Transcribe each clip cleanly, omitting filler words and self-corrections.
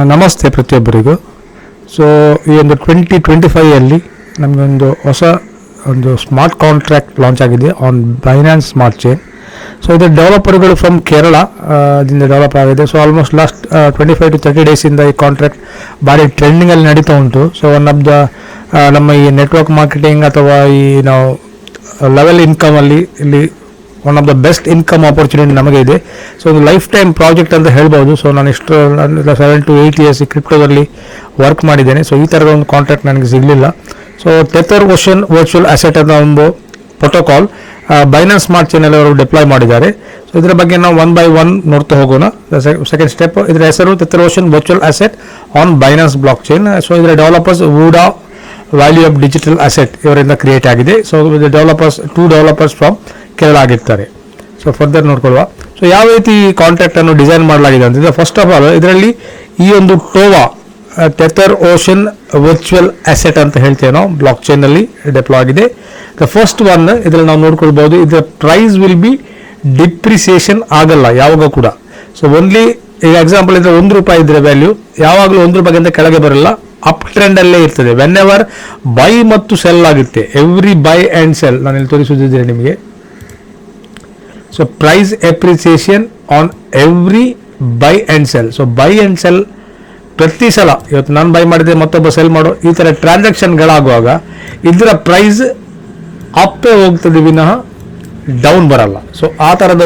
ನಮಸ್ತೆ ಪ್ರತಿಯೊಬ್ಬರಿಗೂ. ಸೊ ಈ ಒಂದು 2025 ನಮಗೊಂದು ಹೊಸ ಒಂದು ಸ್ಮಾರ್ಟ್ ಕಾಂಟ್ರಾಕ್ಟ್ ಲಾಂಚ್ ಆಗಿದೆ on Binance smart chain. So ಇದು ಡೆವಲಪರ್ಗಳು ಫ್ರಮ್ ಕೇರಳ ದಿಂದ ಡೆವಲಪ್ ಆಗಿದೆ. ಸೊ ಆಲ್ಮೋಸ್ಟ್ ಲಾಸ್ಟ್ 25 to 30 ಡೇಸಿಂದ ಈ ಕಾಂಟ್ರಾಕ್ಟ್ ಭಾರಿ ಟ್ರೆಂಡಿಂಗಲ್ಲಿ ನಡೀತಾ ಉಂಟು. ಸೊ ಒನ್ ಆಫ್ ದ ನಮ್ಮ ಈ ನೆಟ್ವರ್ಕ್ ಮಾರ್ಕೆಟಿಂಗ್ ಅಥವಾ ಈ ನಾವು ಲೆವೆಲ್ ಇನ್ಕಮಲ್ಲಿ ಇಲ್ಲಿ one of the best income opportunity ನಮಗೆ ಇದೆ. ಸೊ ಒಂದು ಲೈಫ್ ಟೈಮ್ ಪ್ರಾಜೆಕ್ಟ್ ಅಂತ ಹೇಳ್ಬೋದು. ಸೊ ನಾನು 7 to 8 years ಈ ಕ್ರಿಪ್ಟೋದಲ್ಲಿ ವರ್ಕ್ ಮಾಡಿದ್ದೇನೆ. ಸೊ ಈ ಥರದ ಒಂದು ಕಾಂಟ್ರಾಕ್ಟ್ ನನಗೆ ಸಿಗಲಿಲ್ಲ. So Tether Ocean virtual asset ಅನ್ನೋ ಒಂದು ಪ್ರೋಟೋಕಾಲ್ ಬೈನಾನ್ಸ್ ಸ್ಮಾರ್ಟ್ ಚೈನಲ್ಲಿ ಅವರು ಡಿಪ್ಲಾಯ್ ಮಾಡಿದ್ದಾರೆ. ಸೊ ಇದರ ಬಗ್ಗೆ ನಾವು 1 by 1 ನೋಡ್ತಾ ಹೋಗೋಣ. ಸೆಕೆಂಡ್ ಸ್ಟೆಪ್, ಇದರ ಹೆಸರು Tether Ocean virtual asset on Binance blockchain. So ಇದರ ಡೆವಲಪರ್ಸ್ ವೂಡಾ ವ್ಯಾಲ್ಯೂ ಆಫ್ ಡಿಜಿಟಲ್ ಅಸೆಟ್ ಇವರಿಂದ ಕ್ರಿಯೇಟ್ ಆಗಿದೆ. So two developers from Kerala ಆಗಿರ್ತಾರೆ. So further ನೋಡ್ಕೊಳ್ಳುವ. ಸೊ ಯಾವ ರೀತಿ ಈ ಕಾಂಟ್ರಾಕ್ಟ್ ಅನ್ನು ಡಿಸೈನ್ ಮಾಡಲಾಗಿದೆ ಅಂತಂದರೆ, ಫಸ್ಟ್ ಆಫ್ ಆಲ್ ಇದರಲ್ಲಿ ಈ ಒಂದು ಟೋವಾ ಟೆಥರ್ ಓಷನ್ ವರ್ಚುವಲ್ ಅಸೆಟ್ ಅಂತ ಹೇಳ್ತೇವೆ ನಾವು, ಬ್ಲಾಕ್ ಚೈನಲ್ಲಿ ಡೆಪ್ಲಾಯ್ ಆಗಿದೆ. ದ ಫಸ್ಟ್ ಒನ್ ಇದರಲ್ಲಿ ನಾವು ನೋಡ್ಕೊಳ್ಬಹುದು, ಇದರ ಪ್ರೈಸ್ ವಿಲ್ ಬಿ ಡಿಪ್ರಿಸಿಯೇಷನ್ ಆಗಲ್ಲ ಯಾವಾಗ ಕೂಡ. ಸೊ ಓನ್ಲಿ ಈಗ ಎಕ್ಸಾಂಪಲ್ ಇದ್ರೆ ₹1 ಇದ್ರೆ ವ್ಯಾಲ್ಯೂ ಯಾವಾಗಲೂ ₹1 ಕೆಳಗೆ ಬರಲ್ಲ, ಅಪ್ ಟ್ರೆಂಡ್ ಅಲ್ಲೇ ಇರ್ತದೆ. ವೆನ್ ಎವರ್ ಬೈ ಮತ್ತು ಸೆಲ್ ಆಗುತ್ತೆ, ಎವ್ರಿ ಬೈ ಆ್ಯಂಡ್ ಸೆಲ್ ನಾನು ಇಲ್ಲಿ ತೋರಿಸುತ್ತಿದ್ದೇನೆ ನಿಮಗೆ. So price appreciation on every buy and sell. So buy and sell ಪ್ರತಿ ಸಲ, ಇವತ್ತು ನಾನು ಬೈ ಮಾಡಿದೆ ಮತ್ತೊಬ್ಬ ಸೆಲ್ ಮಾಡೋ ಈ ಥರ ಟ್ರಾನ್ಸಾಕ್ಷನ್ಗಳಾಗುವಾಗ ಇದರ ಪ್ರೈಸ್ ಅಪ್ಪೇ ಹೋಗ್ತದೆ ವಿನಃ ಡೌನ್ ಬರಲ್ಲ. ಸೊ ಆ ಥರದ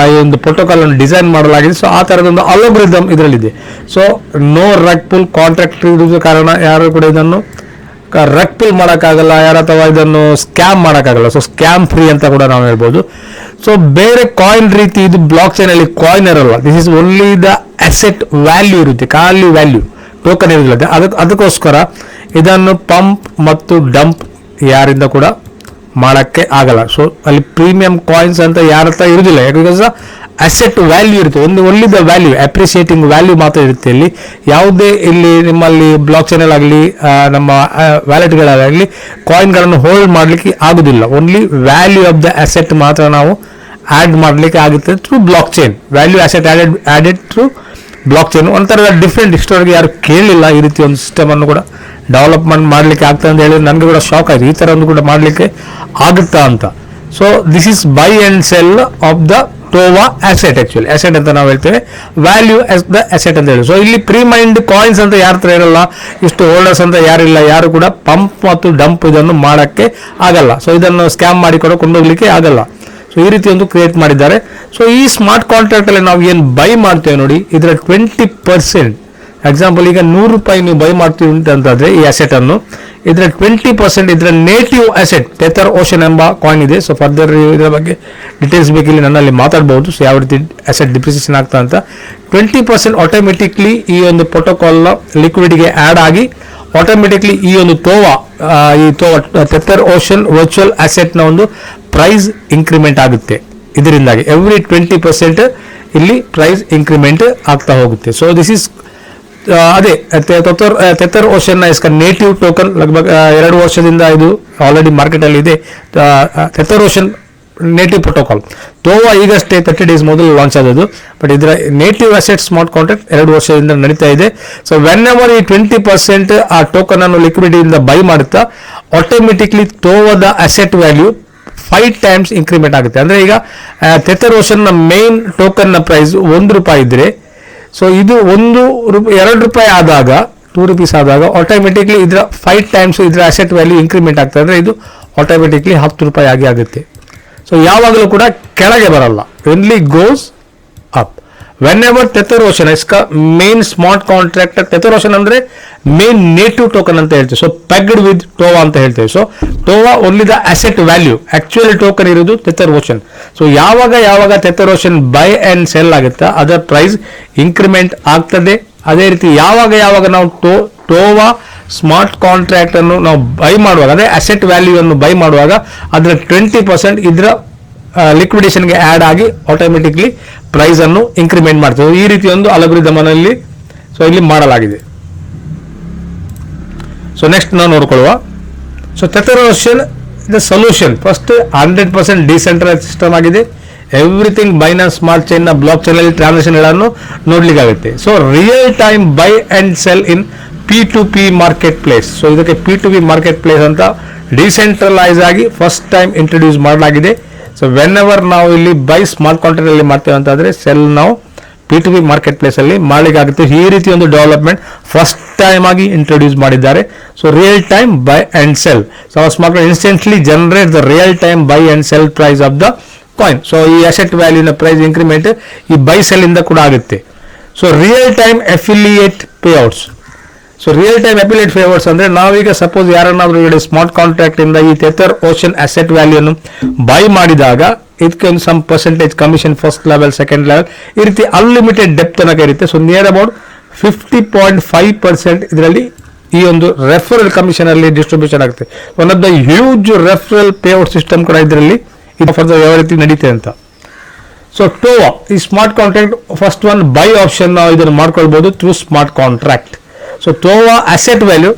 ಈ ಒಂದು ಪ್ರೋಟೋಕಾಲ್ ಅನ್ನು ಡಿಸೈನ್ ಮಾಡಲಾಗಿದೆ. ಸೊ ಆ ಥರದ ಒಂದು ಅಲ್ಗೊರಿದಮ್ ಇದರಲ್ಲಿದೆ. So no rug pull contract ಇರೋದ್ರ ಕಾರಣ ಯಾರು ಕೂಡ ಇದನ್ನು ರಗ್ ಪುಲ್ ಮಾಡೋಕ್ಕಾಗಲ್ಲ, ಅಥವಾ ಇದನ್ನು ಸ್ಕ್ಯಾಮ್ ಮಾಡೋಕ್ಕಾಗಲ್ಲ. ಸೊ ಸ್ಕ್ಯಾಮ್ ಫ್ರೀ ಅಂತ ಕೂಡ ನಾವು ಹೇಳ್ಬೋದು. ಸೊ ಬೇರೆ ಕಾಯಿನ್ ರೀತಿ ಇದು ಬ್ಲಾಕ್ ಚೈನಲ್ಲಿ ಕಾಯಿನ್ ಇರಲ್ಲ. This is only the asset value ಇರುತ್ತೆ, ಖಾಲಿ ವ್ಯಾಲ್ಯೂ, ಟೋಕನ್ ಇರೋದಿಲ್ಲ. ಅದಕ್ಕೋಸ್ಕರ ಇದನ್ನು ಪಂಪ್ ಮತ್ತು ಡಂಪ್ ಯಾರಿಂದ ಕೂಡ ಮಾಡೋಕ್ಕೆ ಆಗಲ್ಲ. ಸೊ ಅಲ್ಲಿ ಪ್ರೀಮಿಯಂ ಕಾಯಿನ್ಸ್ ಅಂತ ಯಾರ ಹತ್ರ ಇರೋದಿಲ್ಲ, ಬಿಕಾಸ್ ಅಸೆಟ್ ವ್ಯಾಲ್ಯೂ ಇರುತ್ತೆ, only the value, appreciating value ಮಾತ್ರ ಇರುತ್ತೆ. ಇಲ್ಲಿ ಯಾವುದೇ ಇಲ್ಲಿ ನಿಮ್ಮಲ್ಲಿ ಬ್ಲಾಕ್ ಚೈನಲ್ಲಿ ಆಗಲಿ ನಮ್ಮ ವ್ಯಾಲೆಟ್ಗಳಾಗಲಿ ಕಾಯಿನ್ಗಳನ್ನು ಹೋಲ್ಡ್ ಮಾಡಲಿಕ್ಕೆ ಆಗೋದಿಲ್ಲ. Only value of the asset ಮಾತ್ರ ನಾವು ಆ್ಯಡ್ ಮಾಡಲಿಕ್ಕೆ ಆಗುತ್ತೆ through blockchain. Value asset added through blockchain. ಒಂಥರದ ಡಿಫ್ರೆಂಟ್, ಇಷ್ಟವರೆಗೆ ಯಾರು ಕೇಳಲಿಲ್ಲ ಈ ರೀತಿ ಒಂದು ಸಿಸ್ಟಮನ್ನು ಕೂಡ ಡೆವಲಪ್ಮೆಂಟ್ ಮಾಡಲಿಕ್ಕೆ ಆಗ್ತದೆ ಅಂತ ಹೇಳಿದ್ರೆ ನನಗೆ ಕೂಡ ಶಾಕ್ ಆಯಿತು, ಈ ಥರ ಒಂದು ಕೂಡ ಮಾಡಲಿಕ್ಕೆ ಆಗುತ್ತಾ ಅಂತ. So this is buy and sell of the Tova asset. Actually asset ಅಂತ ನಾವು ಹೇಳ್ತೇವೆ, ವ್ಯಾಲ್ಯೂ ಆಸ್ ದ ಅಸೆಟ್ ಅಂತ ಹೇಳಿ. ಸೊ ಇಲ್ಲಿ ಪ್ರೀ ಮೈಂಡ್ ಕಾಯಿನ್ಸ್ ಅಂತ ಯಾರ ಹತ್ರ ಇರಲ್ಲ, ಇಷ್ಟು ಹೋಲ್ಡರ್ಸ್ ಅಂತ ಯಾರಿಲ್ಲ, ಯಾರು ಕೂಡ ಪಂಪ್ ಮತ್ತು ಡಂಪ್ ಇದನ್ನು ಮಾಡೋಕ್ಕೆ ಆಗಲ್ಲ. ಸೊ ಇದನ್ನು ಸ್ಕ್ಯಾಮ್ ಮಾಡಿ ಕೂಡ ಕೊಂಡೋಗ್ಲಿಕ್ಕೆ ಆಗಲ್ಲ. ಸೊ ಈ ರೀತಿ ಒಂದು ಕ್ರಿಯೇಟ್ ಮಾಡಿದ್ದಾರೆ. ಸೊ ಈ ಸ್ಮಾರ್ಟ್ ಕಾಂಟ್ರಾಕ್ಟಲ್ಲಿ ನಾವು ಏನು ಬೈ ಮಾಡ್ತೇವೆ ನೋಡಿ, ಇದರ 20%, ಎಕ್ಸಾಂಪಲ್ ಈಗ ₹100 ನೀವು ಬೈ ಮಾಡ್ತೀವಿ ಅಂತಂದರೆ ಈ ಅಸೆಟನ್ನು, ಇದರ 20% ಇದರ ನೇಟಿವ್ ಅಸೆಟ್ ಟೆಥರ್ ಓಷನ್ ಎಂಬ ಕಾಯಿನ್ ಇದೆ. ಸೊ ಫರ್ದರ್ ಇದರ ಬಗ್ಗೆ ಡೀಟೇಲ್ಸ್ ಬೇಕಿಲ್ಲಿ ನನ್ನಲ್ಲಿ ಮಾತಾಡ್ಬೋದು. ಸೊ ಯಾವ ರೀತಿ ಅಸೆಟ್ ಡಿಪ್ರಿಸಿಯೇಷನ್ ಆಗ್ತಾ ಅಂತ. 20% ಆಟೋಮೆಟಿಕ್ಲಿ ಈ ಒಂದು ಪ್ರೋಟೋಕಾಲ್ನ ಲಿಕ್ವಿಡಿಗೆ ಆ್ಯಡ್ ಆಗಿ ಆಟೋಮೆಟಿಕ್ಲಿ ಈ ಒಂದು ಟೋವಾ ಟೆಥರ್ ಓಷನ್ ವರ್ಚುವಲ್ ಅಸೆಟ್ನ ಒಂದು ಪ್ರೈಸ್ ಇನ್ಕ್ರಿಮೆಂಟ್ ಆಗುತ್ತೆ. ಇದರಿಂದಾಗಿ ಎವ್ರಿ 20% ಇಲ್ಲಿ ಪ್ರೈಸ್ ಇನ್ಕ್ರಿಮೆಂಟ್ ಆಗ್ತಾ ಹೋಗುತ್ತೆ. ಸೊ ದಿಸ್ ಈಸ್ ಅದೇ ಟೆಥರ್ ಓಷನ್ನ ಇಸ್ಕ ನೇಟಿವ್ ಟೋಕನ್. ಲಗ್ಭಗ್ 2 ವರ್ಷದಿಂದ ಇದು ಆಲ್ರೆಡಿ ಮಾರ್ಕೆಟಲ್ಲಿ ಇದೆ. Tether ocean native protocol. ಟೋವಾ ಈಗಷ್ಟೇ 30 days ಮೊದಲು ಲಾಂಚ್ ಆದದ್ದು, ಬಟ್ ಇದರ ನೇಟಿವ್ ಅಸೆಟ್ ಸ್ಮಾರ್ಟ್ ಕಾಂಟ್ರಾಕ್ಟ್ 2 ವರ್ಷದಿಂದ ನಡೀತಾ ಇದೆ. ಸೊ ವೆನ್ ಎವರ್ ಈ 20% ಆ ಟೋಕನ್ ಅನ್ನು ಲಿಕ್ವಿಡಿಟಿಯಿಂದ ಬೈ ಮಾಡುತ್ತಾ ಆಟೋಮೆಟಿಕ್ಲಿ ಟೋವಾದ ಅಸೆಟ್ ವ್ಯಾಲ್ಯೂ 5 times ಇನ್ಕ್ರಿಮೆಂಟ್ ಆಗುತ್ತೆ. ಅಂದರೆ ಈಗ ಟೆಥರ್ ಓಷನ್ನ ಮೇನ್ ಟೋಕನ್ನ ಪ್ರೈಸ್ ₹1 ಇದ್ದರೆ, ಸೊ ಇದು ₹2 ಆದಾಗ ₹2 ಆದಾಗ ಆಟೋಮೆಟಿಕ್ಲಿ ಇದರ 5 times ಇದರ ಅಸೆಟ್ ವ್ಯಾಲ್ಯೂ ಇನ್ಕ್ರಿಮೆಂಟ್ ಆಗ್ತದೆ. ಅಂದರೆ ಇದು ಆಟೋಮೆಟಿಕ್ಲಿ ₹10 ಆಗುತ್ತೆ. ಸೊ ಯಾವಾಗಲೂ ಕೂಡ ಕೆಳಗೆ ಬರಲ್ಲ, only goes up. Whenever Tether Ocean ಇಸ್ಕ main smart contract. Tether Ocean ಅಂದರೆ ಮೇನ್ ನೇಟಿವ್ ಟೋಕನ್ ಅಂತ ಹೇಳ್ತೇವೆ. ಸೊ ಪೆಗ್ಡ್ ವಿತ್ ಟೋವಾ ಅಂತ ಹೇಳ್ತೇವೆ. So Tova only the asset value, actual token ಇರೋದು ಟೆಥರ್ ಓಷನ್. ಸೊ ಯಾವಾಗ Tether Ocean buy and sell ಆಗುತ್ತಾ ಅದರ ಪ್ರೈಸ್ ಇನ್ಕ್ರಿಮೆಂಟ್ ಆಗ್ತದೆ. ಅದೇ ರೀತಿ ಯಾವಾಗ ನಾವು ಟೋವಾ ಸ್ಮಾರ್ಟ್ ಕಾಂಟ್ರಾಕ್ಟ್ ಅನ್ನು ನಾವು ಬೈ ಮಾಡುವಾಗ, ಅದೇ ಅಸೆಟ್ ವ್ಯಾಲ್ಯೂ ಅನ್ನು ಬೈ ಮಾಡುವಾಗ ಅದರ 20% ಇದರ ಲಿಕ್ವಿಡೇಷನ್ಗೆ ಆ್ಯಡ್ ಆಗಿ ಆಟೋಮೆಟಿಕ್ಲಿ ಪ್ರೈಸ್ ಅನ್ನು ಇನ್ಕ್ರಿಮೆಂಟ್ ಮಾಡ್ತದೆ. ಈ ರೀತಿ ಒಂದು ಅಲ್ಗೊರಿದಮ್ ಅನ್ನು ಇಲ್ಲಿ ಮಾಡಲಾಗಿದೆ. ಸೊ ನೆಕ್ಸ್ಟ್ ನಾವು ನೋಡ್ಕೊಳ್ಳುವ. So Tether Ocean the solution first 100% decentralise system ಆಗಿದೆ. ಎವ್ರಿಥಿಂಗ್ ಬೈನಾನ್ಸ್ ಸ್ಮಾರ್ಟ್ ಚೈನ್ ನ ಬ್ಲಾಕ್ ಚೈನ್ ಅಲ್ಲಿ ಟ್ರಾನ್ಸಾಕ್ಷನ್ ಗಳನ್ನು ನೋಡ್ಲಿಕ್ಕಾಗುತ್ತೆ. So real time buy and sell in P2P market place. So ಇದಕ್ಕೆ P2P ಮಾರ್ಕೆಟ್ ಪ್ಲೇಸ್ ಅಂತ decentralise ಆಗಿ ಫಸ್ಟ್ ಟೈಮ್ ಇಂಟ್ರೊಡ್ಯೂಸ್ ಮಾಡಲಾಗಿದೆ. So whenever ನಾವು ಇಲ್ಲಿ ಬೈ ಸ್ಮಾರ್ಟ್ ಕಾಂಟ್ರಾಕ್ಟ್ ಅಲ್ಲಿ ಮಾಡ್ತೇವೆ ಅಂತಾದ್ರೆ ಸೆಲ್ ನಾವು P2P ಮಾರ್ಕೆಟ್ ಪ್ಲೇಸ್ ಅಲ್ಲಿ ಮಾಡಲಿಕ್ಕಾಗುತ್ತೆ. ಈ ರೀತಿ ಒಂದು ಡೆವಲಪ್ಮೆಂಟ್ ಫಸ್ಟ್ ಟೈಮ್ ಆಗಿ ಇಂಟ್ರೊಡ್ಯೂಸ್ ಮಾಡಿದ್ದಾರೆ. So real time buy and sell. So smart contract instantly generate the real time buy and sell price of the coin. So ಈ ಅಸೆಟ್ ವ್ಯಾಲ್ಯೂನ price increment ಈ buy sell ಇಂದ ಕೂಡ ಆಗುತ್ತೆ. So real time affiliate payouts. So real time affiliate payouts ಅಂದ್ರೆ ನಾವೀಗ suppose ಯಾರನ್ನಾದ್ರೂ smart contract ಇಂದ ಈ ಟೆಥರ್ ಓಷನ್ ಅಸೆಟ್ ವ್ಯಾಲ್ಯೂನು ಬೈ ಮಾಡಿದಾಗ ಇದಕ್ಕೆ ಒಂದು some percentage commission first level second level ಈ ರೀತಿ ಅನ್ಲಿಮಿಟೆಡ್ ಡೆಪ್ ತನಕ ಇರುತ್ತೆ. ಸೊ ನಿಯರ್ ಅಬೌಟ್ 50.5% ಇದರಲ್ಲಿ ಈ ಒಂದು ರೆಫರಲ್ ಕಮಿಷನ್ ಅಲ್ಲಿ ಡಿಸ್ಟ್ರಿಬ್ಯೂಷನ್ ಆಗುತ್ತೆ. One of the huge referral payout system ಕೂಡ ಇದರಲ್ಲಿ ಯಾವ ರೀತಿ ನಡೀತೆ ಅಂತ. ಸೊ ಟೋವಾ ಈ smart contract first one buy option ನಾವು ಇದನ್ನು ಮಾಡ್ಕೊಳ್ಬಹುದು ಥ್ರೂ ಸ್ಮಾರ್ಟ್ ಕಾಂಟ್ರಾಕ್ಟ್. ಸೊ ಟೋವಾ ಅಸೆಟ್ ವ್ಯಾಲ್ಯೂ,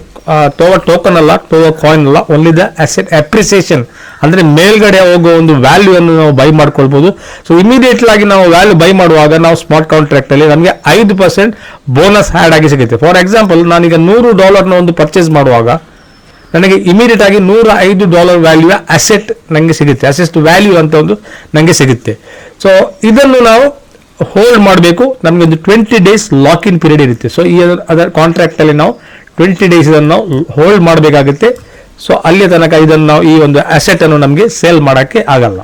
ಟೋವಾ ಟೋಕನ್ ಅಲ್ಲ, ಟೋವಾ ಕಾಯಿನ್ ಅಲ್ಲ, ಓನ್ಲಿ ದ ಅಸೆಟ್ ಅಪ್ರಿಸಿಯೇಷನ್ ಅಂದ್ರೆ ಮೇಲ್ಗಡೆ ಹೋಗೋ ಒಂದು ವ್ಯಾಲ್ಯೂ ಅನ್ನು ನಾವು ಬೈ ಮಾಡ್ಕೊಳ್ಬಹುದು. ಸೊ ಇಮಿಡಿಯೇಟ್ ಆಗಿ ನಾವು ವ್ಯಾಲ್ಯೂ ಬೈ ಮಾಡುವಾಗ ನಾವು ಸ್ಮಾರ್ಟ್ ಕಾಂಟ್ರಾಕ್ಟ್ ಅಲ್ಲಿ ನಮಗೆ 5% ಬೋನಸ್ ಆಡ್ ಆಗಿ ಸಿಗುತ್ತೆ. ಫಾರ್ ಎಕ್ಸಾಂಪಲ್ ನಾನೀಗ $100 ಒಂದು ಪರ್ಚೇಸ್ ಮಾಡುವಾಗ ನನಗೆ ಇಮಿಡಿಯೇಟ್ ಆಗಿ $105 ವ್ಯಾಲ್ಯೂ ಅಸೆಟ್ ನನಗೆ ಸಿಗುತ್ತೆ. ಅಸೆಟ್ ವ್ಯಾಲ್ಯೂ ಅಂತ ಒಂದು ನನಗೆ ಸಿಗುತ್ತೆ. ಸೊ ಇದನ್ನು ನಾವು ಹೋಲ್ಡ್ ಮಾಡಬೇಕು. ನಮಗೆ ಒಂದು 20 days ಲಾಕ್ ಇನ್ ಪೀರಿಯಡ್ ಇರುತ್ತೆ. ಸೊ ಈ ಅದರ ಕಾಂಟ್ರಾಕ್ಟ್ ಅಲ್ಲಿ ನಾವು 20 days ಇದನ್ನು ನಾವು ಹೋಲ್ಡ್ ಮಾಡಬೇಕಾಗುತ್ತೆ. ಸೊ ಅಲ್ಲಿ ತನಕ ಇದನ್ನು ನಾವು ಈ ಒಂದು ಅಸೆಟ್ ಅನ್ನು ನಮಗೆ ಸೇಲ್ ಮಾಡೋಕ್ಕೆ ಆಗಲ್ಲ.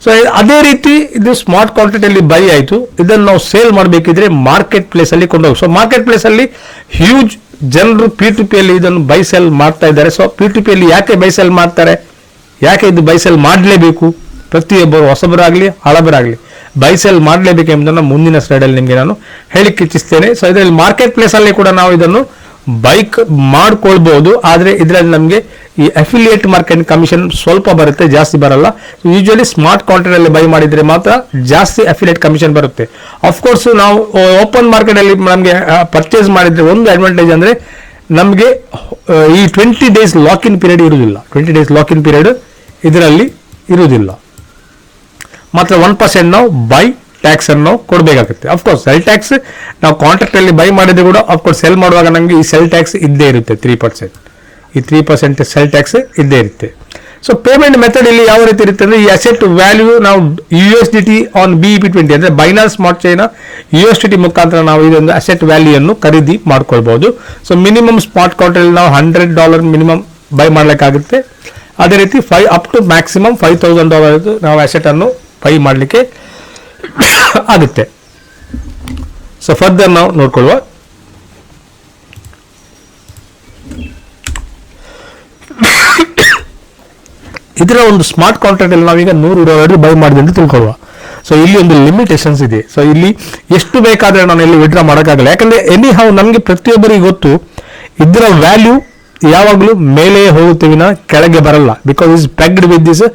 ಸೊ ಅದೇ ರೀತಿ ಇದು ಸ್ಮಾರ್ಟ್ ಕಾಂಟ್ರಾಕ್ಟ್ ಅಲ್ಲಿ ಬೈ ಆಯಿತು. ಇದನ್ನು ನಾವು ಸೇಲ್ ಮಾಡಬೇಕಿದ್ರೆ ಮಾರ್ಕೆಟ್ ಪ್ಲೇಸ್ ಅಲ್ಲಿ ಕೊಂಡೋಗಿ. ಸೊ ಮಾರ್ಕೆಟ್ ಪ್ಲೇಸ್ ಅಲ್ಲಿ ಹ್ಯೂಜ್ ಜನರು P2P ಅಲ್ಲಿ ಇದನ್ನು ಬೈ ಸೆಲ್ ಮಾಡ್ತಾ ಇದ್ದಾರೆ. ಸೊ P2P ಅಲ್ಲಿ ಯಾಕೆ ಬೈ ಸೆಲ್ ಮಾಡ್ತಾರೆ, ಯಾಕೆ ಇದು ಬೈ ಸೆಲ್ ಮಾಡಲೇಬೇಕು, ಪ್ರತಿಯೊಬ್ಬರು ಹೊಸಬರಾಗಲಿ ಹಳಬರಾಗಲಿ ಬೈ ಸೆಲ್ ಮಾಡಲೇಬೇಕು ಎಂಬುದನ್ನು ಮುಂದಿನ ಸ್ಲೈಡಲ್ಲಿ ನಿಮಗೆ ನಾನು ಹೇಳಿಕ್ಕೆ ಇಚ್ಛಿಸ್ತೇನೆ. ಸೊ ಇದರಲ್ಲಿ ಮಾರ್ಕೆಟ್ ಪ್ಲೇಸ್ ಅಲ್ಲಿ ಕೂಡ ನಾವು ಇದನ್ನು ಬೈಕ್ ಮಾಡ್ಕೊಳ್ಬಹುದು. ಆದರೆ ಇದರಲ್ಲಿ ನಮಗೆ ಈ ಅಫಿಲಿಯೇಟ್ ಮಾರ್ಕೆಟ್ ಕಮಿಷನ್ ಸ್ವಲ್ಪ ಬರುತ್ತೆ, ಜಾಸ್ತಿ ಬರಲ್ಲ. ಯೂಶುವಲಿ ಸ್ಮಾರ್ಟ್ ಕಾಂಟ್ರಾಕ್ಟ್ ಅಲ್ಲಿ ಬೈ ಮಾಡಿದ್ರೆ ಮಾತ್ರ ಜಾಸ್ತಿ ಅಫಿಲಿಯೇಟ್ ಕಮಿಷನ್ ಬರುತ್ತೆ. ಅಫ್ಕೋರ್ಸ್ ನಾವು ಓಪನ್ ಮಾರ್ಕೆಟ್ ಅಲ್ಲಿ ನಮಗೆ ಪರ್ಚೇಸ್ ಮಾಡಿದ್ರೆ ಒಂದು ಅಡ್ವಾಂಟೇಜ್ ಅಂದ್ರೆ ನಮಗೆ ಈ 20 days ಲಾಕ್ ಇನ್ ಪೀರಿಯಡ್ ಇರುವುದಿಲ್ಲ. 20 days ಲಾಕ್ ಇನ್ ಪೀರಿಯಡ್ ಇದರಲ್ಲಿ ಇರುವುದಿಲ್ಲ. ಮಾತ್ರ 1% ನಾವು ಬೈ ಟ್ಯಾಕ್ಸ್ ಅನ್ನು ನಾವು ಕೊಡಬೇಕಾಗುತ್ತೆ. ಅಫ್ಕೋರ್ಸ್ ಸೆಲ್ ಟ್ಯಾಕ್ಸ್ ನಾವು ಕಾಂಟ್ರಾಕ್ಟ್ ಅಲ್ಲಿ ಬೈ ಮಾಡಿದ್ರೆ ಕೂಡ ಅಫ್ಕೋರ್ಸ್ ಸೆಲ್ ಮಾಡುವಾಗ ನಮಗೆ ಈ ಸೆಲ್ ಟ್ಯಾಕ್ಸ್ ಇದ್ದೇ ಇರುತ್ತೆ 3%. ಈ 3% ಸೆಲ್ ಟ್ಯಾಕ್ಸ್ ಇದ್ದೇ ಇರುತ್ತೆ. ಸೊ ಪೇಮೆಂಟ್ ಮೆಥಡ್ ಇಲ್ಲಿ ಯಾವ ರೀತಿ ಇರುತ್ತೆ ಅಂದ್ರೆ ಈ ಅಸೆಟ್ ವ್ಯಾಲ್ಯೂ ನಾವು USDT ಆನ್ BEP20 ಅಂದ್ರೆ ಬೈನಾನ್ಸ್ ಸ್ಮಾರ್ಟ್ ಚೈನ್ USDT ಮುಖಾಂತರ ನಾವು ಇದೊಂದು ಅಸೆಟ್ ವ್ಯಾಲ್ಯೂಯನ್ನು ಖರೀದಿ ಮಾಡ್ಕೊಳ್ಬಹುದು. ಸೊ ಮಿನಿಮಮ್ ಸ್ಮಾರ್ಟ್ ಕಾಂಟ್ರಾಕ್ಟ್ ನಾವು $100 ಮಿನಿಮಮ್ ಬೈ ಮಾಡ್ಲಿಕ್ಕಾಗುತ್ತೆ. ಅದೇ ರೀತಿ ಅಪ್ ಟು ಮ್ಯಾಕ್ಸಿಮಮ್ $5,000 ನಾವು ಅಸೆಟ್ ಅನ್ನು ಬೈ ಮಾಡಲಿಕ್ಕೆ ಆಗುತ್ತೆ. ಸೊ ಫರ್ದರ್ ನಾವು ನೋಡ್ಕೊಳ್ಳುವ. ಇದರ ಒಂದು ಸ್ಮಾರ್ಟ್ ಕಾಂಟ್ರಾಕ್ಟ್ ಅಲ್ಲಿ ನಾವೀಗ $100 ಬೈ ಮಾಡಿದೆ ಅಂತ ತಿಳ್ಕೊಳ್ಳುವ. ಸೊ ಇಲ್ಲಿ ಒಂದು ಲಿಮಿಟೇಷನ್ಸ್ ಇದೆ. ಸೊ ಇಲ್ಲಿ ಎಷ್ಟು ಬೇಕಾದ್ರೆ ನಾನು ಇಲ್ಲಿ ವಿಡ್ರಾ ಮಾಡೋಕ್ಕಾಗಲ್ಲ. ಯಾಕಂದ್ರೆ ಎನಿ ಹೌ ನಮಗೆ ಪ್ರತಿಯೊಬ್ಬರಿಗೆ ಗೊತ್ತು ಇದರ ವ್ಯಾಲ್ಯೂ ಯಾವಾಗಲೂ ಮೇಲೆ ಹೋಗುತ್ತೆ ವಿನ ಕೆಳಗೆ ಬರಲ್ಲ. Because is pegged with this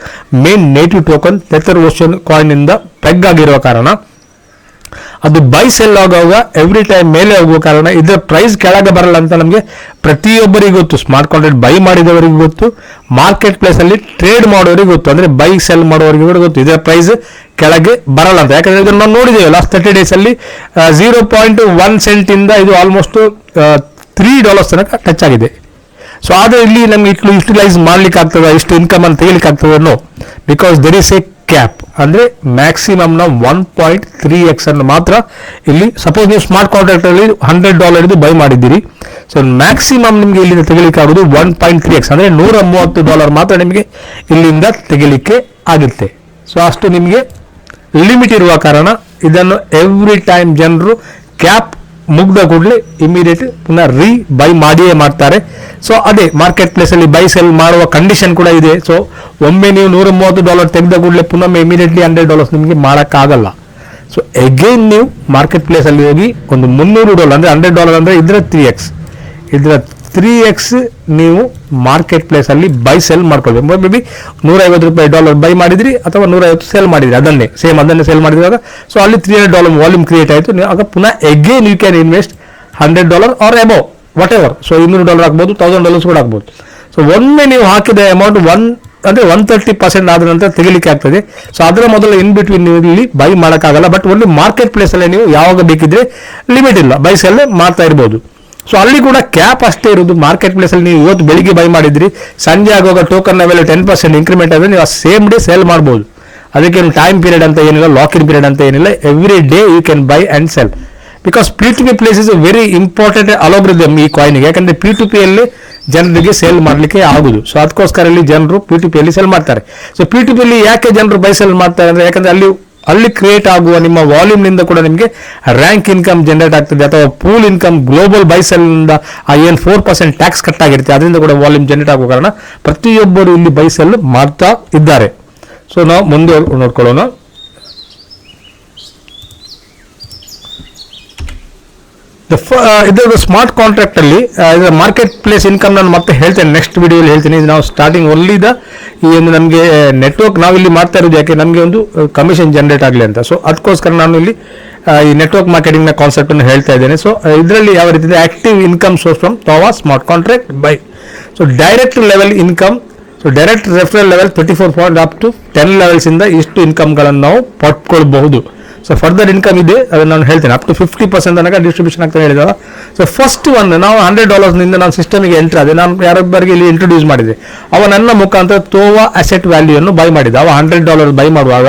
main native token Tether Ocean coin ಇಂದ ಪೆಗ್ ಆಗಿರುವ ಕಾರಣ ಅದು ಬೈ ಸೆಲ್ ಆಗುವಾಗ ಎವ್ರಿ ಟೈಮ್ ಮೇಲೆ ಹೋಗುವ ಕಾರಣ ಇದರ ಪ್ರೈಸ್ ಕೆಳಗೆ ಬರಲ್ಲ ಅಂತ ನಮಗೆ ಪ್ರತಿಯೊಬ್ಬರಿಗೂ ಗೊತ್ತು. ಸ್ಮಾರ್ಟ್ ಕಾಂಟ್ರಾಕ್ಟ್ ಬೈ ಮಾಡಿದವರಿಗೆ ಗೊತ್ತು, ಮಾರ್ಕೆಟ್ ಪ್ಲೇಸ್ ಅಲ್ಲಿ ಟ್ರೇಡ್ ಮಾಡೋರಿಗೆ ಗೊತ್ತು, ಅಂದ್ರೆ ಬೈ ಸೆಲ್ ಮಾಡೋರಿಗೆ ಕೂಡ ಗೊತ್ತು ಇದರ ಪ್ರೈಸ್ ಕೆಳಗೆ ಬರಲ್ಲ ಅಂತ. ಯಾಕಂದ್ರೆ ಇದನ್ನು ನಾವು ನೋಡಿದ್ದೇವೆ ಲಾಸ್ಟ್ 30 days ಅಲ್ಲಿ 0.1 cent ಇಂದ ಇದು ಆಲ್ಮೋಸ್ಟ್ $3 ತನಕ ಟಚ್ ಆಗಿದೆ. ಸೊ ಆದರೆ ಇಲ್ಲಿ ನಮಗೆ ಯುಟಿಲೈಸ್ ಮಾಡ್ಲಿಕ್ಕೆ ಆಗ್ತದೆ, ಇಷ್ಟು ಇನ್ಕಮ್ ಅನ್ನು ತೆಗಿಲಿಕ್ಕೆ ಆಗ್ತದೆ no, because there is a cap. ಅಂದ್ರೆ ಮ್ಯಾಕ್ಸಿಮಮ್ ನಾವು 1.3x ಅನ್ನು ಮಾತ್ರ ಇಲ್ಲಿ ಸಪೋಸ್ ನೀವು ಸ್ಮಾರ್ಟ್ ಕಾಂಟ್ರಾಕ್ಟ್ ಅಲ್ಲಿ $100 ಬೈ ಮಾಡಿದ್ದೀರಿ. ಸೊ ಮ್ಯಾಕ್ಸಿಮಮ್ ನಿಮಗೆ ಇಲ್ಲಿಂದ ತೆಗಿಲಿಕ್ಕೆ ಆಗೋದು 1.3x ಅಂದ್ರೆ $130 ಮಾತ್ರ ನಿಮಗೆ ಇಲ್ಲಿಂದ ತೆಗಿಲಿಕ್ಕೆ ಆಗುತ್ತೆ. ಸೊ ಅಷ್ಟು ನಿಮಗೆ ಲಿಮಿಟ್ ಇರುವ ಕಾರಣ ಇದನ್ನು ಎವ್ರಿ ಟೈಮ್ ಜನರು ಕ್ಯಾಪ್ ಮುಗ್ದ ಕೂಡಲೇ ಇಮಿಡಿಯೇಟ್ ಪುನಃ ಬೈ ಮಾಡಿಯೇ ಮಾಡ್ತಾರೆ. ಸೊ ಅದೇ ಮಾರ್ಕೆಟ್ ಪ್ಲೇಸ್ ಅಲ್ಲಿ ಬೈ ಸೆಲ್ ಮಾಡುವ ಕಂಡೀಷನ್ ಕೂಡ ಇದೆ. ಸೊ ಒಮ್ಮೆ ನೀವು $130 ತೆಗೆದ ಕೂಡಲೇ ಪುನಃ ಇಮಿಡಿಯೇಟ್ಲಿ $100 ನಿಮಗೆ ಮಾಡೋಕ್ಕಾಗಲ್ಲ. ಸೊ ಅಗೈನ್ ನೀವು ಮಾರ್ಕೆಟ್ ಪ್ಲೇಸ್ ಅಲ್ಲಿ ಹೋಗಿ ಒಂದು $300 ಅಂದ್ರೆ $100 ಅಂದ್ರೆ ಇದರ 3x ನೀವು ಮಾರ್ಕೆಟ್ ಪ್ಲೇಸ್ ಅಲ್ಲಿ ಬೈ ಸೆಲ್ ಮಾಡ್ಕೊಳ್ಬೇಕು. ಮೇ ಬಿ $150 ಬೈ ಮಾಡಿದ್ರಿ ಅಥವಾ 150 ಸೇಲ್ ಮಾಡಿದ್ರಿ, ಅದನ್ನೇ ಸೇಲ್ ಮಾಡಿದಾಗ ಸೊ ಅಲ್ಲಿ $300 ವಾಲ್ಯೂಮ್ ಕ್ರಿಯೇಟ್ ಆಯಿತು. ಆಗ ಪುನಃ again you can invest $100 or above whatever. So $200 ಆಗ್ಬೋದು, $1000 ಕೂಡ ಆಗ್ಬೋದು. ಸೊ ಒಮ್ಮೆ ನೀವು ಹಾಕಿದ ಅಮೌಂಟ್ ಅಂದರೆ 130% ಆದ ನಂತರ ತೆಗಿಲಿಕ್ಕೆ ಆಗ್ತದೆ. ಸೊ ಅದರ ಮೊದಲು ಇನ್ ಬಿಟ್ವೀನ್ ನೀವು ಇಲ್ಲಿ ಬೈ ಮಾಡೋಕ್ಕಾಗಲ್ಲ. ಬಟ್ ಓನ್ಲಿ ಮಾರ್ಕೆಟ್ ಪ್ಲೇಸಲ್ಲೇ ನೀವು ಯಾವಾಗ ಬೇಕಿದ್ರೆ ಲಿಮಿಟ್ ಇಲ್ಲ, ಬೈ ಸೆಲ್ ಮಾಡ್ತಾ ಇರ್ಬೋದು. ಸೊ ಅಲ್ಲಿ ಕೂಡ ಕ್ಯಾಪ್ ಅಷ್ಟೇ ಇರೋದು. ಮಾರ್ಕೆಟ್ ಪ್ಲೇಸಲ್ಲಿ ನೀವು ಇವತ್ತು ಬೆಳಿಗ್ಗೆ ಬೈ ಮಾಡಿದ್ರಿ, ಸಂಜೆ ಆಗುವಾಗ ಟೋಕನ್ ಲೆವೆಲ್ 10% ಇನ್ಕ್ರಿಮೆಂಟ್ ಆದರೆ ನೀವು ಆ ಸೇಮ್ ಡೇ ಸೇಲ್ ಮಾಡ್ಬೋದು. ಅದಕ್ಕೇನು ಟೈಮ್ ಪೀರಿಯಡ್ ಅಂತ ಏನಿಲ್ಲ, ಲಾಕ್ ಇನ್ ಪೀರಿಯಡ್ ಅಂತ ಏನಿಲ್ಲ. Every day you can buy and sell. Because P2P place is a very important algorithm ಈ ಕಾಯಿನ್ಗೆ. ಯಾಕಂದರೆ P2P ಅಲ್ಲಿ ಜನರಿಗೆ ಸೇಲ್ ಮಾಡಲಿಕ್ಕೆ ಆಗುದು. ಸೊ ಅದಕ್ಕೋಸ್ಕರ ಇಲ್ಲಿ ಜನರು P2P ಅಲ್ಲಿ ಸೆಲ್ ಮಾಡ್ತಾರೆ. ಸೊ P2P ಅಲ್ಲಿ ಯಾಕೆ ಜನರು ಬೈ ಸೆಲ್ ಮಾಡ್ತಾರೆ ಅಂದರೆ, ಯಾಕಂದರೆ ಅಲ್ಲಿ ಕ್ರಿಯೇಟ್ ಆಗುವ ನಿಮ್ಮ ವಾಲ್ಯೂಮ್ನಿಂದ ಕೂಡ ನಿಮಗೆ ರ್ಯಾಂಕ್ ಇನ್ಕಮ್ ಜನರೇಟ್ ಆಗ್ತದೆ, ಅಥವಾ ಪೂಲ್ ಇನ್ಕಮ್ ಗ್ಲೋಬಲ್ ಬೈ ಸೆಲ್ನಿಂದ ಏನು 4% ಟ್ಯಾಕ್ಸ್ ಕಟ್ ಆಗಿರುತ್ತೆ, ಅದರಿಂದ ಕೂಡ ವಾಲ್ಯೂಮ್ ಜನರೇಟ್ ಆಗುವ ಕಾರಣ ಪ್ರತಿಯೊಬ್ಬರು ಇಲ್ಲಿ ಬೈ ಸೆಲ್ ಮಾಡ್ತಾ ಇದ್ದಾರೆ. ಸೊ ನಾವು ಮುಂದೆ ನೋಡ್ಕೊಳ್ಳೋಣ. ಇದರ ಸ್ಮಾರ್ಟ್ ಕಾಂಟ್ರಾಕ್ಟ್ ಅಲ್ಲಿ ಇದರ ಮಾರ್ಕೆಟ್ ಪ್ಲೇಸ್ ಇನ್ಕಮ್ ನಾನು ಮತ್ತೆ ಹೇಳ್ತೇನೆ, ನೆಕ್ಸ್ಟ್ ವಿಡಿಯೋಲಿ ಹೇಳ್ತೀನಿ. ನಾವು ಸ್ಟಾರ್ಟಿಂಗ್ ಓನ್ಲಿ ಈ ಒಂದು ನಮಗೆ ನೆಟ್ವರ್ಕ್ ನಾವು ಇಲ್ಲಿ ಮಾಡ್ತಾ ಇರೋದು ಯಾಕೆ, ನಮಗೆ ಒಂದು ಕಮಿಷನ್ ಜನರೇಟ್ ಆಗಲಿ ಅಂತ. ಸೊ ಅದಕ್ಕೋಸ್ಕರ ನಾನು ಇಲ್ಲಿ ಈ ನೆಟ್ವರ್ಕ್ ಮಾರ್ಕೆಟಿಂಗ್ನ ಕಾನ್ಸೆಪ್ಟ್ ಅನ್ನು ಹೇಳ್ತಾ ಇದ್ದೇನೆ. ಸೊ ಇದರಲ್ಲಿ ಯಾವ ರೀತಿ ಇದೆ, ಆಕ್ಟಿವ್ ಇನ್ಕಮ್ ಸೋರ್ಸ್ ಫ್ರಮ್ ತವಾ smart contract buy. So direct level income, so direct referral level 34 point up to 10 levels ಇಂದ ಇಷ್ಟು ಇನ್ಕಮ್ಗಳನ್ನು ನಾವು ಪಡ್ಕೊಳ್ಬಹುದು. ಸೊ ಫರ್ದರ್ ಇನ್ಕಮ್ ಇದೆ, ಅದನ್ನು ನಾನು ಹೇಳ್ತೇನೆ. ಅಪ್ ಟು 50% ತನಕ ಡಿಸ್ಟ್ರಿಬ್ಯೂಷನ್ ಆಗ್ತಾ ಹೇಳಿದಾಗ. ಸೊ ಫಸ್ಟ್ ಒನ್ ನಾವು $100 ನಾನು ಸಿಸ್ಟಮಿಗೆ ಎಂಟ್ರಿ ಆದೆ. ನಾನು ಯಾರೊಬ್ಬರಿಗೆ ಇಲ್ಲಿ ಇಂಟ್ರೊಡ್ಯೂಸ್ ಮಾಡಿದೆ. ಅವ ನನ್ನ ಮುಖಾಂತರ ತೋವಾ ಅಸೆಟ್ ವ್ಯಾಲ್ಯೂಯನ್ನು ಬೈ ಮಾಡಿದ್ದ. ಅವ $100 ಬೈ ಮಾಡುವಾಗ,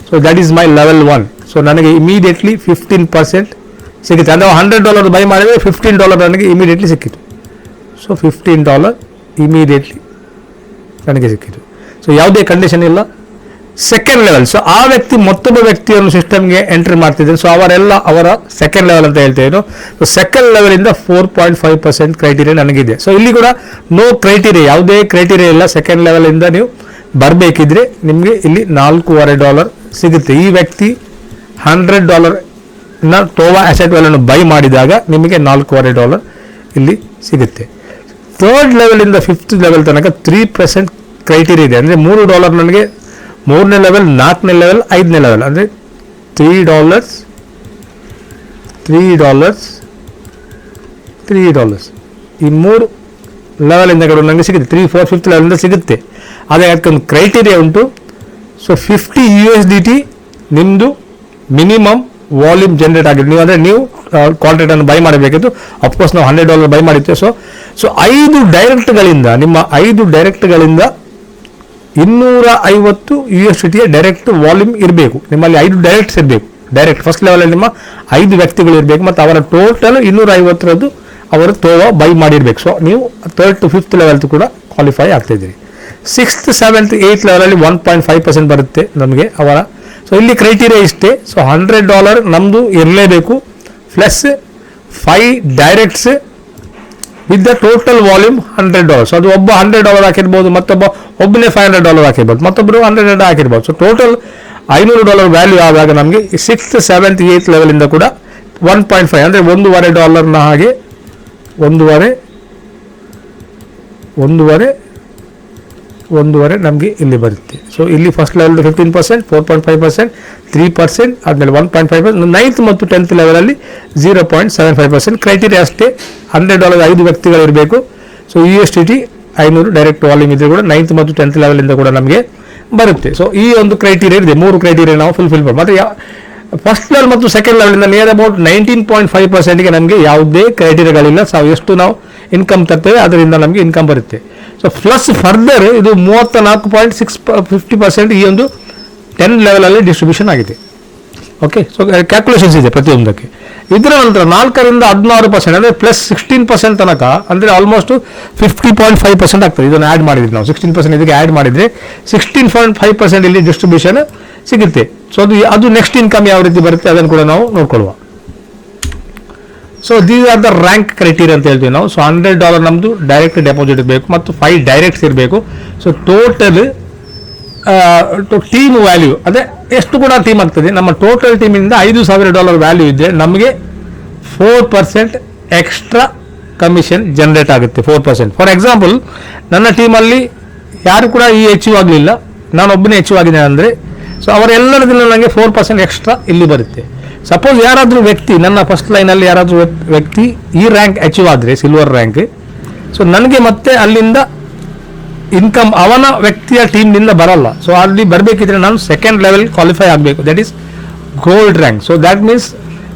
so that is my level 1. So ನನಗೆ ಇಮಿಡಿಯೇಟ್ಲಿ 15% ಸಿಗುತ್ತೆ. ಅಂದರೆ $100 ಬೈ ಮಾಡಿದರೆ $15 ನನಗೆ ಇಮಿಡಿಯೇಟ್ಲಿ ಸಿಕ್ಕಿತು. ಸೊ $15 ಇಮಿಡಿಯೇಟ್ಲಿ ನನಗೆ ಸಿಕ್ಕಿತು. ಸೊ ಯಾವುದೇ ಕಂಡೀಷನ್ ಇಲ್ಲ. ಸೆಕೆಂಡ್ ಲೆವೆಲ್, ಸೊ ಆ ವ್ಯಕ್ತಿ ಮತ್ತೊಬ್ಬ ವ್ಯಕ್ತಿಯನ್ನು ಸಿಸ್ಟಮ್ಗೆ ಎಂಟ್ರಿ ಮಾಡ್ತಿದ್ದಾರೆ. ಸೊ ಅವರ ಸೆಕೆಂಡ್ ಲೆವೆಲ್ ಅಂತ ಹೇಳ್ತೇವೆ. ಸೊ ಸೆಕೆಂಡ್ ಲೆವೆಲಿಂದ 4.5% ಕ್ರೈಟೀರಿಯಾ ನನಗಿದೆ. ಸೊ ಇಲ್ಲಿ ಕೂಡ ನೋ ಕ್ರೈಟೀರಿಯಾ, ಯಾವುದೇ ಕ್ರೈಟೀರಿಯಾ ಇಲ್ಲ. ಸೆಕೆಂಡ್ ಲೆವೆಲಿಂದ ನೀವು ಬರಬೇಕಿದ್ರೆ ನಿಮಗೆ ಇಲ್ಲಿ $4.5 ಸಿಗುತ್ತೆ. ಈ ವ್ಯಕ್ತಿ $100 ತೋವಾ ಅಸೆಟ್ ವ್ಯಾಲ್ಯೂನ್ನು ಬೈ ಮಾಡಿದಾಗ ನಿಮಗೆ $4.5 ಇಲ್ಲಿ ಸಿಗುತ್ತೆ. ಥರ್ಡ್ ಲೆವೆಲಿಂದ 5th ಲೆವೆಲ್ ತನಕ 3% ಕ್ರೈಟೀರಿಯಾ ಇದೆ. ಅಂದರೆ $3 ನನಗೆ 3ನೇ ಲೆವೆಲ್, 4ನೇ ಲೆವೆಲ್, 5ನೇ ಲೆವೆಲ್. ಅಂದರೆ $3 ಈ 3 ಲೆವೆಲಿಂದ ಕೂಡ ನನಗೆ ಸಿಗುತ್ತೆ. 3, 4, 5th ಲೆವೆಲಿಂದ ಸಿಗುತ್ತೆ. ಅದೇ ಅದಕ್ಕೊಂದು ಕ್ರೈಟೀರಿಯಾ ಉಂಟು. ಸೊ $50 ನಿಮ್ಮದು ಮಿನಿಮಮ್ ವಾಲ್ಯೂಮ್ ಜನರೇಟ್ ಆಗಿದೆ. ನೀವು ಕಾಂಟ್ರಾಕ್ಟನ್ನು ಬೈ ಮಾಡಬೇಕಿತ್ತು. ಅಫ್ಕೋರ್ಸ್ ನಾವು $100 ಬೈ ಮಾಡಿದ್ದೇವೆ. ಸೊ 5 ಡೈರೆಕ್ಟ್ಗಳಿಂದ ನಿಮ್ಮ 5 ಡೈರೆಕ್ಟ್ಗಳಿಂದ $250 ಡೈರೆಕ್ಟ್ ವಾಲ್ಯೂಮ್ ಇರಬೇಕು. ನಿಮ್ಮಲ್ಲಿ 5 ಡೈರೆಕ್ಟ್ಸ್ ಇರಬೇಕು. ಡೈರೆಕ್ಟ್ ಫಸ್ಟ್ ಲೆವೆಲಲ್ಲಿ ನಿಮ್ಮ 5 ವ್ಯಕ್ತಿಗಳು ಇರಬೇಕು ಮತ್ತು ಅವರ ಟೋಟಲ್ 250 ಅವರು ತೋವಾ ಬೈ ಮಾಡಿರಬೇಕು. ಸೊ ನೀವು 3rd to 5th ಲೆವೆಲ್ ಕೂಡ ಕ್ವಾಲಿಫೈ ಆಗ್ತಾಯಿದ್ದೀರಿ. 6th, 7th, 8th ಲೆವೆಲಲ್ಲಿ 1.5% ಬರುತ್ತೆ ನಮಗೆ ಅವರ. ಸೊ ಇಲ್ಲಿ ಕ್ರೈಟೀರಿಯಾ ಇಷ್ಟೇ. ಸೊ $100 ನಮ್ಮದು ಇರಲೇಬೇಕು, plus 5 directs with the total volume $100. So ಅದು ಒಬ್ಬ $100 ಹಾಕಿರ್ಬೋದು, ಒಬ್ಬನೇ $500 ಹಾಕಿರ್ಬೋದು, ಮತ್ತೊಬ್ಬರು $100 ಹಾಕಿರ್ಬೋದು. ಸೊ ಟೋಟಲ್ $500 ವ್ಯಾಲ್ಯೂ ಆದಾಗ ನಮಗೆ 6th, 7th, 8th ಲೆವೆಲಿಂದ ಕೂಡ 1.5 ಅಂದರೆ $1.5 ಹಾಗೆ ಒಂದೂವರೆ ನಮಗೆ ಇಲ್ಲಿ ಬರುತ್ತೆ. ಸೊ ಇಲ್ಲಿ ಫಸ್ಟ್ ಲೆವೆಲ್ 15%, 4.5%, 3%, ಆದಮೇಲೆ 1.5%, 9th ಮತ್ತು 10th ಲೆವೆಲಲ್ಲಿ 0.75%. ಕ್ರೈಟೀರಿಯಾ ಅಷ್ಟೇ. $100 5 ವ್ಯಕ್ತಿಗಳಿರಬೇಕು. ಸೊ USDT 500 ಡೈರೆಕ್ಟ್ ವಾಲ್ಯೂಮ್ ಇದ್ದರೆ ಕೂಡ 9th ಮತ್ತು 10th ಲೆವೆಲಿಂದ ಕೂಡ ನಮಗೆ ಬರುತ್ತೆ. ಸೊ ಈ ಒಂದು ಕ್ರೈಟೀರಿಯಾ ಇದೆ. 3 ಕ್ರೈಟೀರಿಯಾ ನಾವು ಫುಲ್ಫಿಲ್ ಮಾಡಿ. ಮತ್ತು ಫಸ್ಟ್ ಲೆವೆಲ್ ಮತ್ತು ಸೆಕೆಂಡ್ ಲೆವೆಲಿಂದ ನಿಯರ್ ಅಬೌಟ್ 19.5%ಗೆ ನಮಗೆ ಯಾವುದೇ ಕ್ರೈಟೀರಿಯಾಗಳಿಲ್ಲ. ಸೊ ಎಷ್ಟು ನಾವು ಇನ್ಕಮ್ ತರ್ತೇವೆ ಅದರಿಂದ ನಮಗೆ ಇನ್ಕಮ್ ಬರುತ್ತೆ. ಸೊ ಪ್ಲಸ್ ಫರ್ದರ್ ಇದು 34.650% ಈ ಒಂದು 10 ಲೆವೆಲಲ್ಲಿ ಡಿಸ್ಟ್ರಿಬ್ಯೂಷನ್ ಆಗಿದೆ. ಓಕೆ, ಸೊ ಕ್ಯಾಲ್ಕುಲೇಷನ್ಸ್ ಇದೆ ಪ್ರತಿಯೊಂದಕ್ಕೆ. ಇದರ ನಂತರ 4ರಿಂದ 16% ಅಂದರೆ ಪ್ಲಸ್ 16% ತನಕ, ಅಂದರೆ ಆಲ್ಮೋಸ್ಟ್ 50.5% ಆಗ್ತದೆ. ಇದನ್ನು ಆ್ಯಡ್ ಮಾಡಿದ್ವಿ ನಾವು. 16% ಇದಕ್ಕೆ ಆ್ಯಡ್ ಮಾಡಿದರೆ 16.5% ಇಲ್ಲಿ ಡಿಸ್ಟ್ರಿಬ್ಯೂಷನ್ ಸಿಗುತ್ತೆ. ಸೊ ಅದು ನೆಕ್ಸ್ಟ್ ಇನ್ಕಮ್ ಯಾವ ರೀತಿ ಬರುತ್ತೆ ಅದನ್ನು ಕೂಡ ನಾವು ನೋಡ್ಕೊಳ್ಳುವ. So these are the rank criteria ಅಂತ ಹೇಳ್ತೀವಿ ನಾವು. ಸೊ $100 ನಮ್ಮದು ಡೈರೆಕ್ಟ್ ಡೆಪಾಸಿಟ್ ಇರಬೇಕು ಮತ್ತು 5 ಡೈರೆಕ್ಟ್ಸ್ ಇರಬೇಕು. ಸೊ ಟೋಟಲ್ ಟೀಮ್ ವ್ಯಾಲ್ಯೂ ಅದೇ ಎಷ್ಟು ಕೂಡ ಟೀಮ್ ಆಗ್ತದೆ. ನಮ್ಮ ಟೋಟಲ್ ಟೀಮಿಂದ $5,000 ವ್ಯಾಲ್ಯೂ ಇದ್ದರೆ ನಮಗೆ 4% ಎಕ್ಸ್ಟ್ರಾ ಕಮಿಷನ್ ಜನರೇಟ್ ಆಗುತ್ತೆ. 4%. ಫಾರ್ ಎಕ್ಸಾಂಪಲ್ ನನ್ನ ಟೀಮಲ್ಲಿ ಯಾರು ಕೂಡ ಅಚೀವ್ ಆಗಲಿಲ್ಲ, ನಾನೊಬ್ಬನೇ ಅಚೀವ್ ಆಗಿದೆ ಅಂದರೆ, ಸೊ ಅವರೆಲ್ಲರದಿಂದ ನನಗೆ 4% ಎಕ್ಸ್ಟ್ರಾ ಇಲ್ಲಿ ಬರುತ್ತೆ. ಸಪೋಸ್ ಯಾರಾದರೂ ವ್ಯಕ್ತಿ ನನ್ನ ಫಸ್ಟ್ ಲೈನಲ್ಲಿ ಯಾರಾದರೂ ವ್ಯಕ್ತಿ ಈ ರ್ಯಾಂಕ್ ಅಚೀವ್ ಆದರೆ, ಸಿಲ್ವರ್ ರ್ಯಾಂಕ್, ಸೊ ನನಗೆ ಮತ್ತೆ ಅಲ್ಲಿಂದ ಇನ್ಕಮ್ ಅವನ ವ್ಯಕ್ತಿಯ ಟೀಮ್ನಿಂದ ಬರಲ್ಲ. ಸೊ ಅಲ್ಲಿ ಬರಬೇಕಿದ್ರೆ ನಾನು ಸೆಕೆಂಡ್ ಲೆವೆಲ್ ಕ್ವಾಲಿಫೈ ಆಗಬೇಕು, that is gold rank. So that means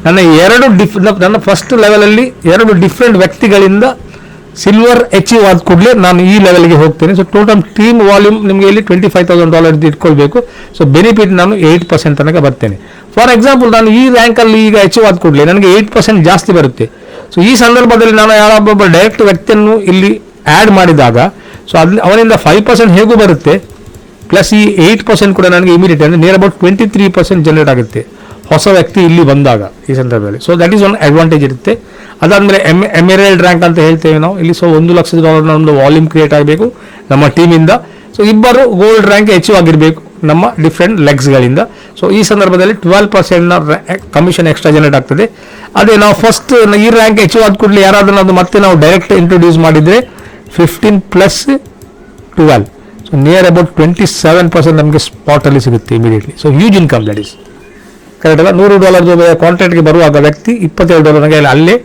ನನ್ನ ಫಸ್ಟ್ ಲೆವೆಲಲ್ಲಿ 2 ಡಿಫ್ರೆಂಟ್ ವ್ಯಕ್ತಿಗಳಿಂದ ಸಿಲ್ವರ್ ಅಚೀವ್ ಆದ ಕೂಡಲೇ ನಾನು ಈ ಲೆವೆಲ್ಗೆ ಹೋಗ್ತೇನೆ. ಸೊ ಟೋಟಲ್ ಟೀಮ್ ವಾಲ್ಯೂಮ್ ನಿಮಗೆ ಇಲ್ಲಿ $25,000 ಇಟ್ಕೊಳ್ಬೇಕು. ಸೊ ಬೆನಿಫಿಟ್ ನಾನು 8% ತನಕ ಬರ್ತೇನೆ. ಫಾರ್ ಎಕ್ಸಾಂಪಲ್ ನಾನು ಈ ರ್ಯಾಂಕಲ್ಲಿ ಈಗ ಅಚೀವ್ ಆದ ಕೂಡಲೇ ನನಗೆ 8% ಜಾಸ್ತಿ ಬರುತ್ತೆ. ಸೊ ಈ ಸಂದರ್ಭದಲ್ಲಿ ನಾನು ಯಾರೊಬ್ಬ ಡೈರೆಕ್ಟ್ ವ್ಯಕ್ತಿಯನ್ನು ಇಲ್ಲಿ ಆ್ಯಡ್ ಮಾಡಿದಾಗ ಸೊ ಅಲ್ಲಿ ಅವನಿಂದ 5% ಹೇಗೂ ಬರುತ್ತೆ, ಪ್ಲಸ್ ಈ 8% ಕೂಡ ನನಗೆ ಇಮಿಡಿಯೇಟ್ ಅಂದರೆ ನಿಯರ್ ಅಬೌಟ್ 23% ಜನರೇಟ್ ಆಗುತ್ತೆ ಹೊಸ ವ್ಯಕ್ತಿ ಇಲ್ಲಿ ಬಂದಾಗ ಈ ಸಂದರ್ಭದಲ್ಲಿ. So that is one advantage ಇರುತ್ತೆ. ಅದಾದಮೇಲೆ ಎಮೆರಲ್ಡ್ ರ್ಯಾಂಕ್ ಅಂತ ಹೇಳ್ತೇವೆ ನಾವು ಇಲ್ಲಿ. ಸೊ $1,00,000 ಒಂದು ವಾಲ್ಯೂಮ್ ಕ್ರಿಯೇಟ್ ಆಗಬೇಕು ನಮ್ಮ ಟೀಮಿಂದ. ಸೊ ಇಬ್ಬರು ಗೋಲ್ಡ್ ರ್ಯಾಂಕ್ ಅಚೀವ್ ಆಗಿರಬೇಕು ನಮ್ಮ ಡಿಫ್ರೆಂಟ್ ಲೆಗ್ಸ್ಗಳಿಂದ. ಸೊ ಈ ಸಂದರ್ಭದಲ್ಲಿ 12% ಕಮಿಷನ್ ಎಕ್ಸ್ಟ್ರಾ ಜನರೇಟ್ ಆಗ್ತದೆ. ಅದೇ ನಾವು ಫಸ್ಟ್ ಈ ರ್ಯಾಂಕ್ ಅಚೀವ್ ಆದ ಕೂಡಲೇ ಯಾರಾದರೂ ಅದು ಮತ್ತೆ ನಾವು ಡೈರೆಕ್ಟ್ ಇಂಟ್ರೊಡ್ಯೂಸ್ ಮಾಡಿದರೆ 15 + 12, ಸೊ ನಿಯರ್ ಅಬೌಟ್ 27% ನಮಗೆ ಸ್ಪಾಟಲ್ಲಿ ಸಿಗುತ್ತೆ immediately. So huge income that is correct ಅಲ್ಲ. $100 ಕಾಂಟ್ರಾಕ್ಟ್ಗೆ ಬರುವಾಗ ವ್ಯಕ್ತಿ $27 ನನಗೆ ಅಲ್ಲೇ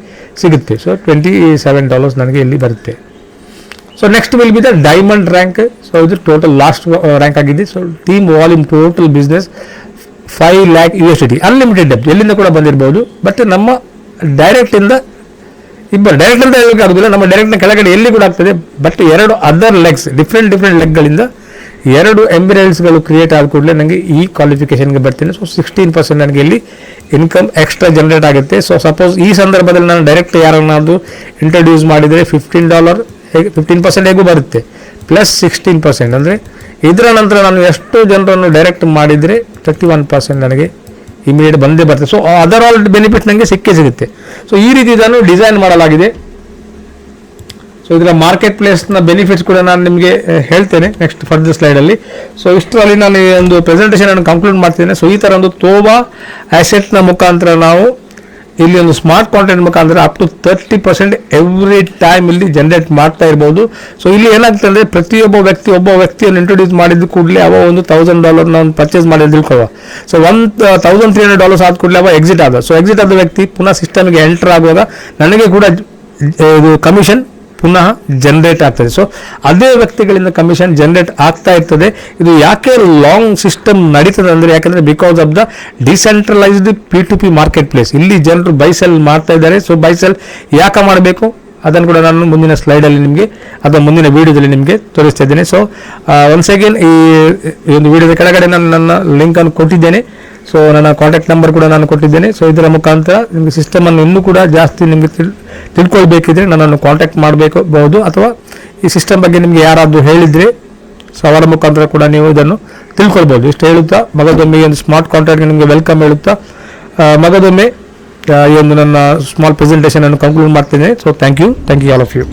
ಸಿಗುತ್ತೆ. ಸೊ $27 ನನಗೆ ಇಲ್ಲಿ ಬರುತ್ತೆ. So next will be the diamond rank. So ಇದು ಟೋಟಲ್ ಲಾಸ್ಟ್ ರ್ಯಾಂಕ್ ಆಗಿದೆ. So team volume total business $5 lakh USD unlimited depth ಎಲ್ಲಿಂದ ಕೂಡ ಬಂದಿರ್ಬೋದು. ಬಟ್ ನಮ್ಮ ಡೈರೆಕ್ಟಿಂದ ಇಬ್ಬರು ಡೈರೆಕ್ಟ್ ಅಂತ ಹೇಳೋಕೆ ಆಗೋದಿಲ್ಲ, ನಮ್ಮ ಡೈರೆಕ್ಟ್ನ ಕೆಳಗಡೆ ಎಲ್ಲಿ ಕೂಡ ಆಗ್ತದೆ. ಬಟ್ 2 ಅದರ್ ಲೆಗ್ಸ್ ಡಿಫ್ರೆಂಟ್ ಲೆಗ್ಗಳಿಂದ 2 ಎಮಿರಲ್ಸ್ಗಳು ಕ್ರಿಯೇಟ್ ಆದ ಕೂಡಲೇ ನನಗೆ ಈ ಕ್ವಾಲಿಫಿಕೇಷನ್ಗೆ ಬರ್ತೇನೆ. ಸೊ 16% ನನಗೆ ಇಲ್ಲಿ ಇನ್ಕಮ್ ಎಕ್ಸ್ಟ್ರಾ ಜನರೇಟ್ ಆಗುತ್ತೆ. ಸೊ ಸಪೋಸ್ ಈ ಸಂದರ್ಭದಲ್ಲಿ ನಾನು ಡೈರೆಕ್ಟ್ ಯಾರನ್ನಾದ್ರು ಇಂಟ್ರೊಡ್ಯೂಸ್ ಮಾಡಿದರೆ $15% ಹೇಗೂ ಬರುತ್ತೆ, ಪ್ಲಸ್ 16% ಅಂದರೆ ಇದರ ನಂತರ ನಾನು ಎಷ್ಟು ಜನರನ್ನು ಡೈರೆಕ್ಟ್ ಮಾಡಿದರೆ 31% ನನಗೆ ಇಮಿಡಿಯೇಟ್ ಬಂದೇ ಬರ್ತದೆ. ಸೊ ಅದರ್ ಆಲ್ ಬೆನಿಫಿಟ್ ನನಗೆ ಸಿಗುತ್ತೆ. ಸೊ ಈ ರೀತಿ ಇದನ್ನು ಡಿಸೈನ್ ಮಾಡಲಾಗಿದೆ. ಸೊ ಇದರ ಮಾರ್ಕೆಟ್ ಪ್ಲೇಸ್ನ ಬೆನಿಫಿಟ್ಸ್ ಕೂಡ ನಾನು ನಿಮಗೆ ಹೇಳ್ತೇನೆ ನೆಕ್ಸ್ಟ್ ಫರ್ದರ್ ಸ್ಲೈಡಲ್ಲಿ. ಸೊ ಇಷ್ಟರಲ್ಲಿ ನಾನು ಈ ಒಂದು ಪ್ರೆಸೆಂಟೇಷನ್ ಕನ್ಕ್ಲೂಡ್ ಮಾಡ್ತೇನೆ. ಸೊ ಈ ಥರ ಒಂದು ತೋಬಾ ಆ್ಯಸೆಟ್ನ ಮುಖಾಂತರ ನಾವು ಇಲ್ಲಿ ಒಂದು ಸ್ಮಾರ್ಟ್ ಕಾಂಟ್ರಾಕ್ಟ್ ಮುಖಾಂತರ ಅಪ್ ಟು 30% ಎವ್ರಿ ಟೈಮ್ ಇಲ್ಲಿ ಜನರೇಟ್ ಮಾಡ್ತಾ ಇರ್ಬೋದು. ಸೊ ಇಲ್ಲಿ ಏನಾಗ್ತದೆ ಅಂದರೆ ಪ್ರತಿಯೊಬ್ಬ ವ್ಯಕ್ತಿಯನ್ನು ಇಂಟ್ರೊಡ್ಯೂಸ್ ಮಾಡಿದ ಕೂಡಲೇ ಅವ ಒಂದು $1,000 ಒಂದು ಪರ್ಚೇಸ್ ಮಾಡಿ ತಿಳ್ಕೊಳ್ಳುವ. ಸೊ $1,300 ಆದ ಕೂಡಲೇ ಅವ ಎಕ್ಸಿಟ್ ಆದ. ಸೊ ಎಕ್ಸಿಟ್ ಆದ ವ್ಯಕ್ತಿ ಪುನಃ ಸಿಸ್ಟಮ್ಗೆ ಎಂಟರ್ ಆಗುವಾಗ ನನಗೆ ಕೂಡ ಇದು ಕಮಿಷನ್ ಪುನಃ ಜನರೇಟ್ ಆಗ್ತದೆ. ಸೊ ಅದೇ ವ್ಯಕ್ತಿಗಳಿಂದ ಕಮಿಷನ್ ಜನರೇಟ್ ಆಗ್ತಾ ಇರ್ತದೆ. ಇದು ಯಾಕೆ ಲಾಂಗ್ ಸಿಸ್ಟಮ್ ನಡೀತದೆ ಅಂದರೆ ಯಾಕಂದರೆ because of the decentralised P2P market place. ಇಲ್ಲಿ ಜನರು ಬೈಸೆಲ್ ಮಾಡ್ತಾ ಇದ್ದಾರೆ. ಸೊ ಬೈಸೆಲ್ ಯಾಕೆ ಮಾಡಬೇಕು ಅದನ್ನು ಕೂಡ ನಾನು ಮುಂದಿನ ಸ್ಲೈಡಲ್ಲಿ ನಿಮಗೆ ಅಥವಾ ಮುಂದಿನ ವೀಡಿಯೋದಲ್ಲಿ ನಿಮಗೆ ತೋರಿಸ್ತಾ ಇದ್ದೇನೆ. ಸೊ ಒನ್ಸ್ ಅಗೇನ್ ಈ ಒಂದು ವೀಡಿಯೋದ ಕೆಳಗಡೆ ನಾನು ನನ್ನ ಲಿಂಕನ್ನು ಕೊಟ್ಟಿದ್ದೇನೆ. ಸೊ ನನ್ನ ಕಾಂಟ್ಯಾಕ್ಟ್ ನಂಬರ್ ಕೂಡ ನಾನು ಕೊಟ್ಟಿದ್ದೇನೆ. ಸೊ ಇದರ ಮುಖಾಂತರ ನಿಮಗೆ ಸಿಸ್ಟಮನ್ನು ಇನ್ನೂ ಕೂಡ ಜಾಸ್ತಿ ನಿಮಗೆ ತಿಳ್ಕೊಳ್ಬೇಕಿದ್ರೆ ನನ್ನನ್ನು ಕಾಂಟ್ಯಾಕ್ಟ್ ಮಾಡಬಹುದು, ಅಥವಾ ಈ ಸಿಸ್ಟಮ್ ಬಗ್ಗೆ ನಿಮಗೆ ಯಾರಾದರೂ ಹೇಳಿದರೆ ಸೊ ಅವರ ಮುಖಾಂತರ ಕೂಡ ನೀವು ಇದನ್ನು ತಿಳ್ಕೊಳ್ಬೋದು. ಇಷ್ಟು ಹೇಳುತ್ತಾ ಮಗದೊಮ್ಮೆ ಈ ಒಂದು ಸ್ಮಾರ್ಟ್ ಕಾಂಟ್ರಾಕ್ಟ್ಗೆ ನಿಮಗೆ ವೆಲ್ಕಮ್ ಹೇಳುತ್ತಾ ಮಗದೊಮ್ಮೆ ಈ ಒಂದು ನನ್ನ ಸ್ಮಾಲ್ ಪ್ರೆಸೆಂಟೇಷನ್ ಅನ್ನು ಕನ್ಕ್ಲೂಡ್ ಮಾಡ್ತೇನೆ. So thank you all of you.